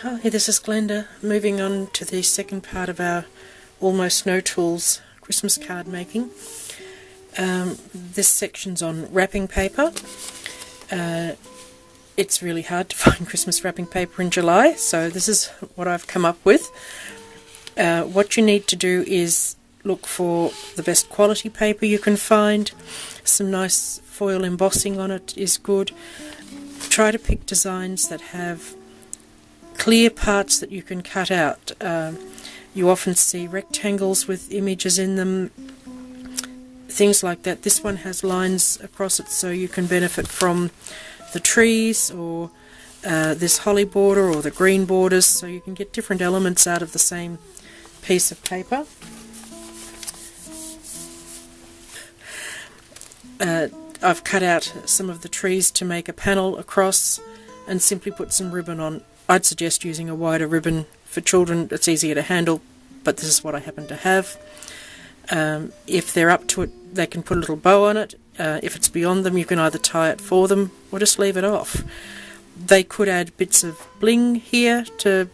Hi, this is Glenda, moving on to the second part of our Almost No Tools Christmas card making. This section's on wrapping paper. It's really hard to find Christmas wrapping paper in July, so this is what I've come up with. What you need to do is look for the best quality paper you can find. Some nice foil embossing on it is good. Try to pick designs that have clear parts that you can cut out. You often see rectangles with images in them, things like that. This one has lines across it so you can benefit from the trees or this holly border or the green borders, so you can get different elements out of the same piece of paper. I've cut out some of the trees to make a panel across and simply put some ribbon on. I'd suggest using a wider ribbon for children. It's easier to handle, but this is what I happen to have. If they're up to it, they can put a little bow on it. If it's beyond them, you can either tie it for them or just leave it off. They could add bits of bling here to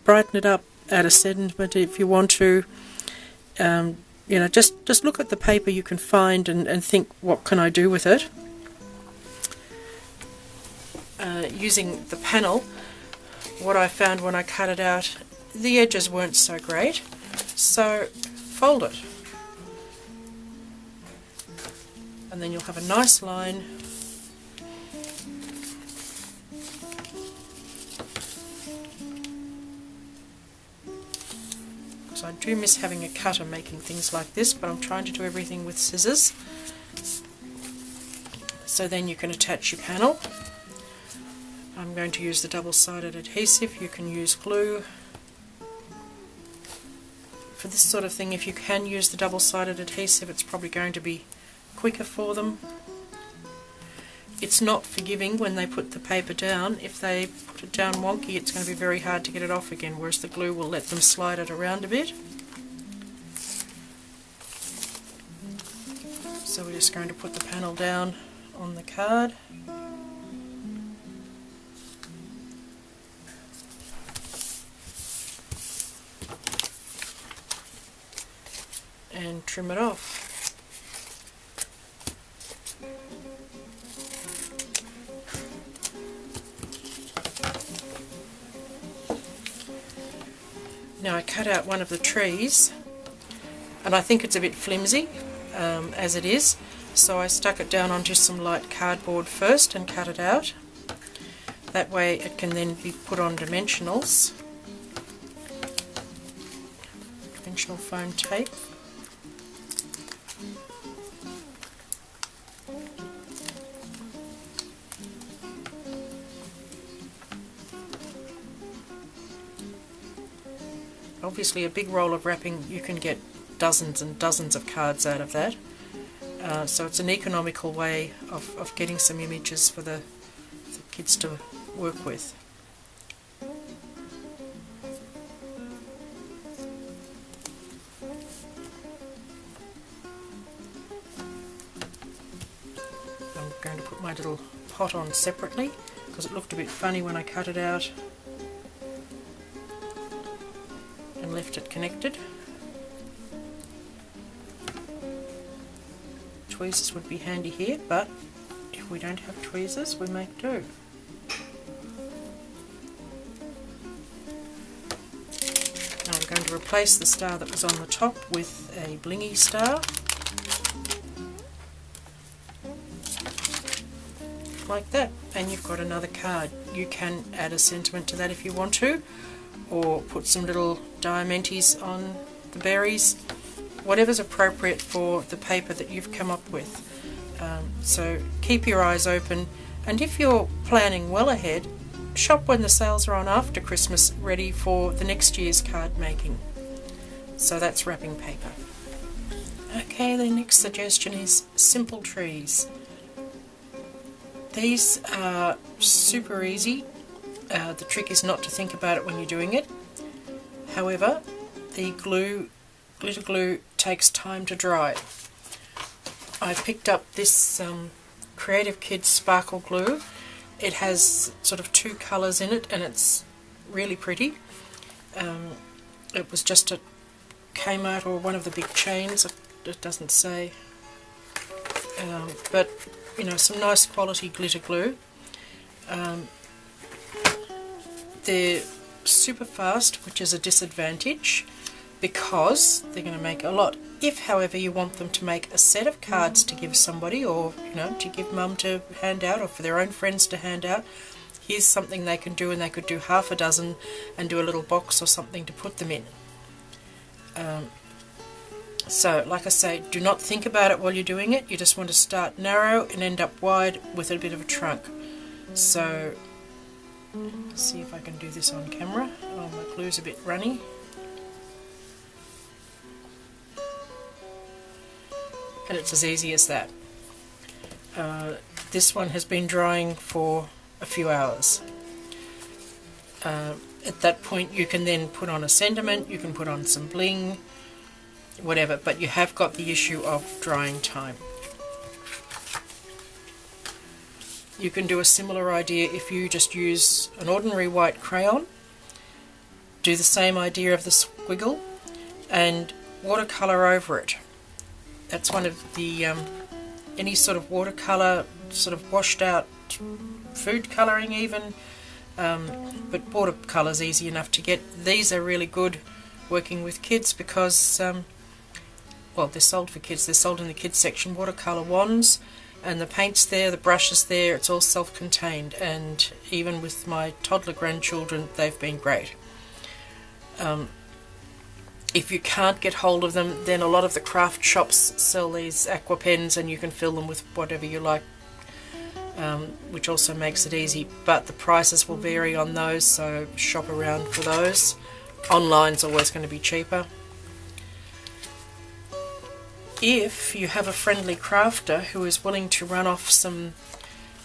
brighten it up, add a sentiment if you want to. Just look at the paper you can find and think, what can I do with it? Using the panel, what I found when I cut it out, the edges weren't so great, so fold it. And then you'll have a nice line. So I do miss having a cutter making things like this, but I'm trying to do everything with scissors. So then you can attach your panel. I'm going to use the double-sided adhesive. You can use glue. For this sort of thing, if you can use the double-sided adhesive, it's probably going to be quicker for them. It's not forgiving when they put the paper down. If they put it down wonky, it's going to be very hard to get it off again, whereas the glue will let them slide it around a bit. So we're just going to put the panel down on the card. And trim it off. Now I cut out one of the trees, and I think it's a bit flimsy as it is, so I stuck it down onto some light cardboard first and cut it out. That way it can then be put on dimensionals, dimensional foam tape. Obviously a big roll of wrapping, you can get dozens and dozens of cards out of that. So it's an economical way of getting some images for the kids to work with. I'm going to put my little pot on separately because it looked a bit funny when I cut it out and left it connected. Tweezers would be handy here, but if we don't have tweezers, we make do. Now I'm going to replace the star that was on the top with a blingy star, like that, and you've got another card. You can add a sentiment to that if you want to, or put some little diamantes on the berries, whatever's appropriate for the paper that you've come up with. So keep your eyes open, and if you're planning well ahead, shop when the sales are on after Christmas, ready for the next year's card making. So that's wrapping paper. Okay, the next suggestion is simple trees. These are super easy. The trick is not to think about it when you're doing it. However, the glitter glue takes time to dry. I picked up this Creative Kids sparkle glue. It has sort of two colours in it, and it's really pretty. It was just at Kmart or one of the big chains, it doesn't say, but you know, some nice quality glitter glue. They're super fast, which is a disadvantage because they're going to make a lot. If, however, you want them to make a set of cards to give somebody, or you know, to give mum to hand out, or for their own friends to hand out, here's something they can do, and they could do half a dozen and do a little box or something to put them in. So, like I say, do not think about it while you're doing it. You just want to start narrow and end up wide with a bit of a trunk. So, let's see if I can do this on camera. Oh, my glue's a bit runny. And it's as easy as that. This one has been drying for a few hours. At that point you can then put on a sentiment, you can put on some bling, whatever, but you have got the issue of drying time. You can do a similar idea if you just use an ordinary white crayon, do the same idea of the squiggle and watercolour over it. That's one of the any sort of watercolour, sort of washed out food colouring even, but watercolour's easy enough to get. These are really good working with kids because, well, they're sold for kids, they're sold in the kids section, watercolour wands, and the paint's there, the brush is there, it's all self-contained, and even with my toddler grandchildren they've been great. If you can't get hold of them, then a lot of the craft shops sell these aqua pens and you can fill them with whatever you like, which also makes it easy, but the prices will vary on those, so shop around for those. Online's always going to be cheaper. If you have a friendly crafter who is willing to run off some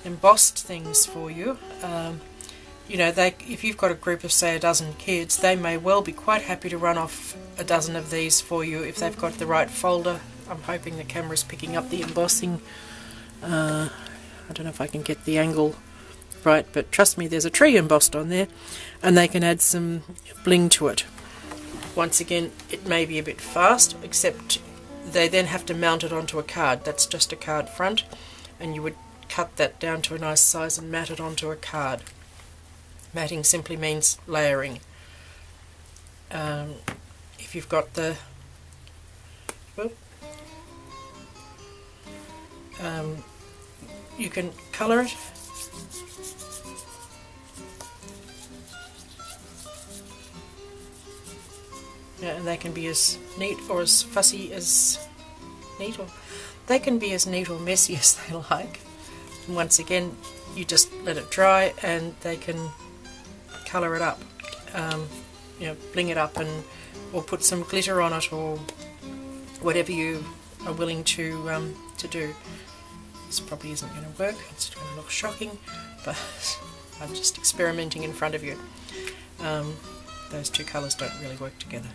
embossed things for you, you know, if you've got a group of say a dozen kids, they may well be quite happy to run off a dozen of these for you if they've got the right folder. I'm hoping the camera's picking up the embossing. I don't know if I can get the angle right, but trust me, there's a tree embossed on there, and they can add some bling to it. Once again, it may be a bit fast, except they then have to mount it onto a card. That's just a card front, and you would cut that down to a nice size and mat it onto a card. Matting simply means layering. If you've got the you can colour it. Yeah, and they can be as neat or as fussy as neat, or they can be as neat or messy as they like. And once again, you just let it dry and they can colour it up, you know, bling it up, and or put some glitter on it, or whatever you are willing to do. This probably isn't going to work, it's going to look shocking, but I'm just experimenting in front of you. Those two colours don't really work together.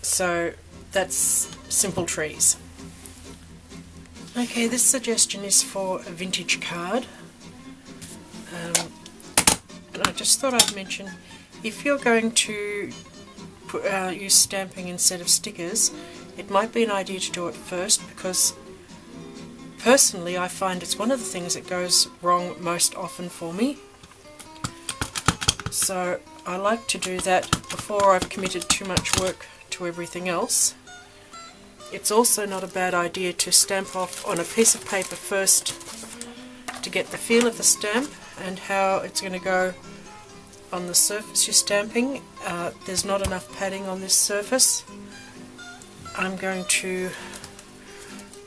So that's Simple Trees. Okay, this suggestion is for a vintage card. And I just thought I'd mention, if you're going to use stamping instead of stickers, it might be an idea to do it first, because personally I find it's one of the things that goes wrong most often for me. So I like to do that before I've committed too much work to everything else. It's also not a bad idea to stamp off on a piece of paper first to get the feel of the stamp and how it's going to go on the surface you're stamping. There's not enough padding on this surface. I'm going to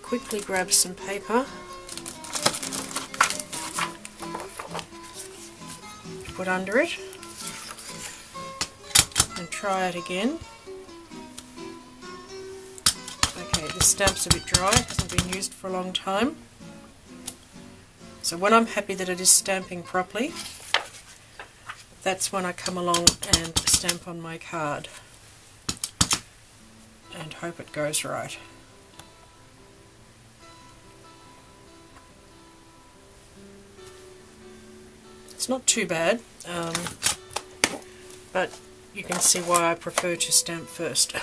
quickly grab some paper, put under it, and try it again. Okay, this stamp's a bit dry, it hasn't been used for a long time. So when I'm happy that it is stamping properly, that's when I come along and stamp on my card and hope it goes right. It's It's not too bad, but you can see why I prefer to stamp first.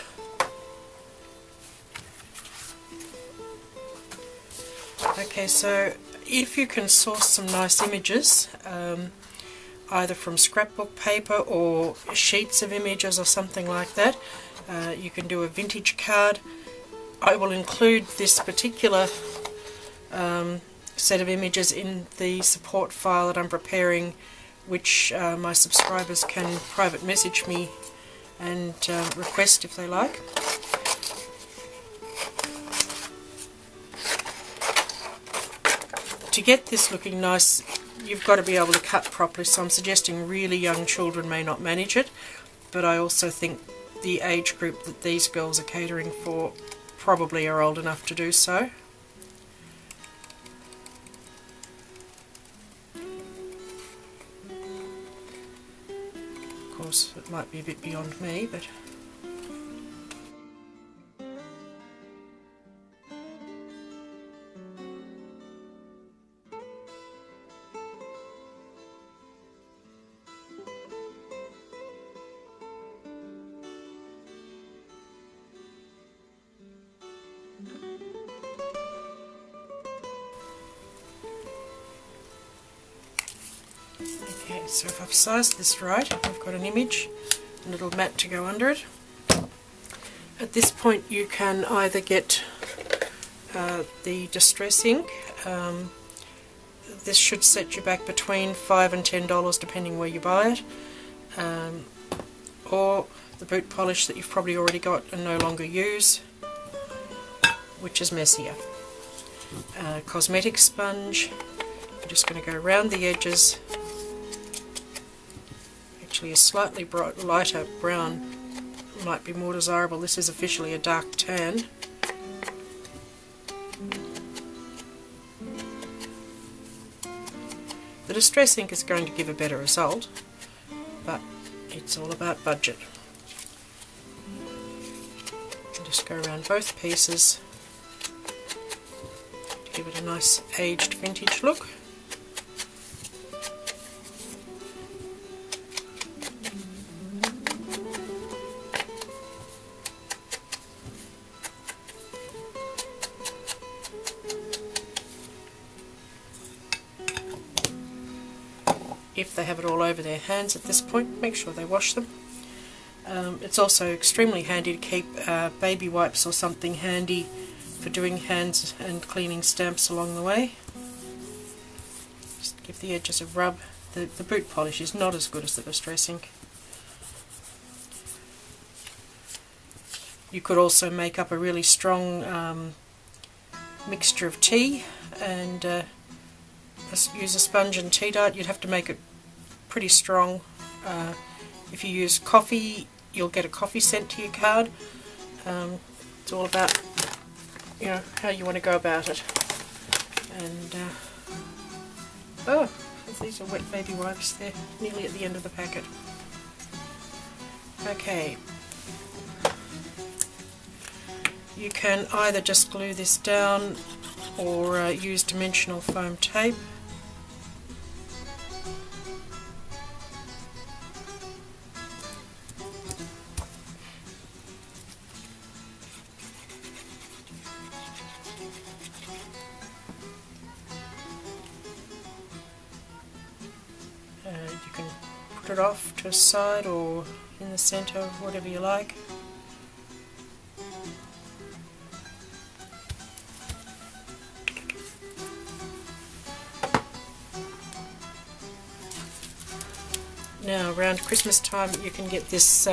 Okay, so if you can source some nice images, either from scrapbook paper or sheets of images or something like that, you can do a vintage card. I will include this particular set of images in the support file that I'm preparing, which my subscribers can private message me and request if they like. To get this looking nice, you've got to be able to cut properly, so I'm suggesting really young children may not manage it, but I also think the age group that these girls are catering for probably are old enough to do so. Of course, it might be a bit beyond me, but okay, so if I've sized this right, I've got an image, a little mat to go under it. At this point you can either get the distress ink. This should set you back between $5 and $10 depending where you buy it, or the boot polish that you've probably already got and no longer use, which is messier. Cosmetic sponge, I'm just going to go around the edges. Actually a slightly lighter brown might be more desirable. This is officially a dark tan. The distress ink is going to give a better result, but it's all about budget. I'll just go around both pieces to give it a nice aged vintage look. If they have it all over their hands at this point, make sure they wash them. It's also extremely handy to keep baby wipes or something handy for doing hands and cleaning stamps along the way. Just give the edges a rub. The boot polish is not as good as the distress ink. You could also make up a really strong mixture of tea and use a sponge and tea dye. You'd have to make it pretty strong. If you use coffee, you'll get a coffee scent to your card. It's all about, you know, how you want to go about it. And oh, these are wet baby wipes. They're nearly at the end of the packet. Okay, you can either just glue this down or use dimensional foam tape. You can put it off to a side or in the centre, whatever you like. Now around Christmas time you can get this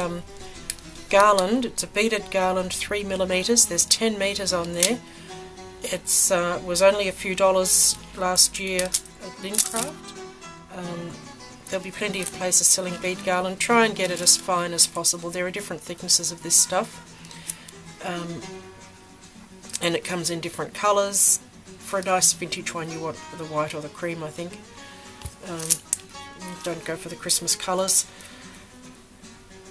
garland. It's a beaded garland, 3mm. There's 10 metres on there. It's was only a few dollars last year at Lincraft. There'll be plenty of places selling bead garland. Try and get it as fine as possible. There are different thicknesses of this stuff, and it comes in different colours. For a nice vintage one you want the white or the cream, I think. Don't go for the Christmas colours.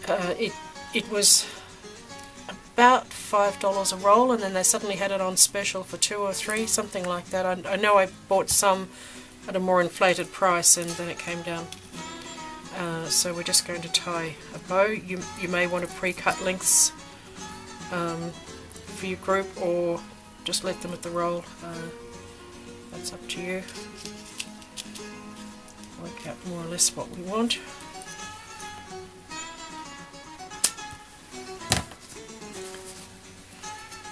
It was about $5 a roll, and then they suddenly had it on special for $2 or $3, something like that. I know I bought some at a more inflated price, and then it came down. So we're just going to tie a bow. You may want to pre-cut lengths for your group, or just let them at the roll. That's up to you. Work out more or less what we want.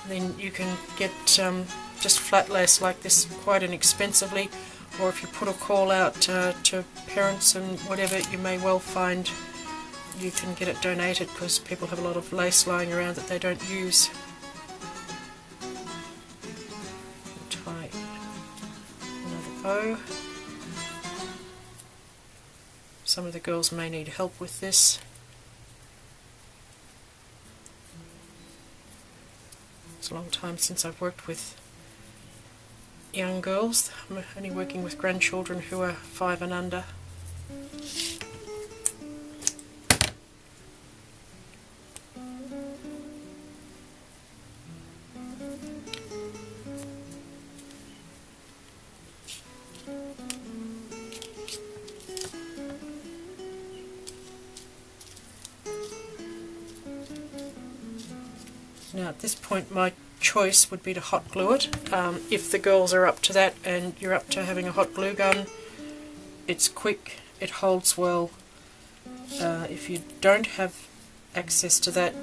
Then you can get just flat lace like this quite inexpensively, or if you put a call out to parents and whatever, you may well find you can get it donated, because people have a lot of lace lying around that they don't use. Tie another bow. Some of the girls may need help with this. It's a long time since I've worked with young girls. I'm only working with grandchildren who are 5 and under. Now at this point my choice would be to hot glue it. If the girls are up to that and you're up to having a hot glue gun, it's quick, it holds well. If you don't have access to that,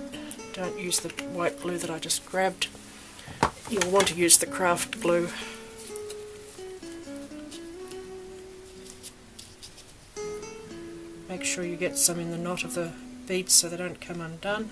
don't use the white glue that I just grabbed. You'll want to use the craft glue. Make sure you get some in the knot of the beads so they don't come undone.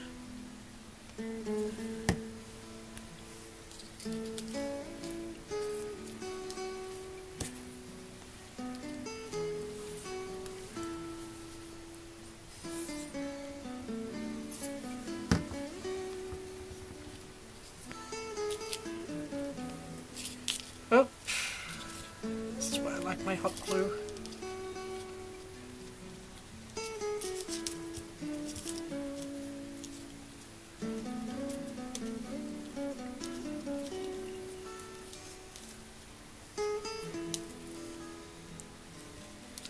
Oh, this is why I like my hot glue.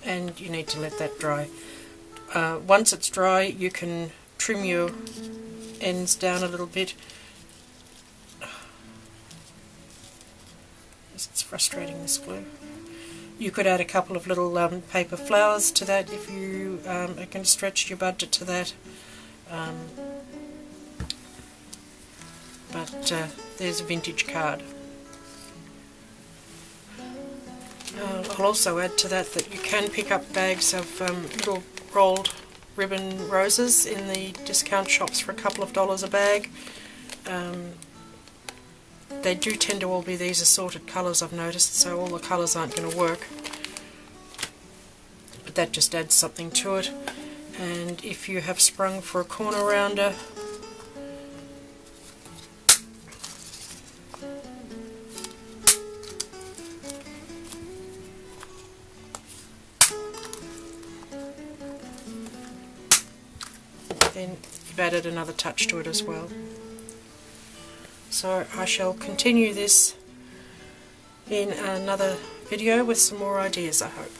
And you need to let that dry. Once it's dry, you can trim your ends down a little bit. It's frustrating, this glue. You could add a couple of little paper flowers to that if you are going to stretch your budget to that. But there's a vintage card. I'll also add to that that you can pick up bags of little rolled ribbon roses in the discount shops for a couple of dollars a bag. They do tend to all be these assorted colours, I've noticed, so all the colours aren't going to work. But that just adds something to it. And if you have sprung for a corner rounder, then you've added another touch to it as well. So I shall continue this in another video with some more ideas, I hope.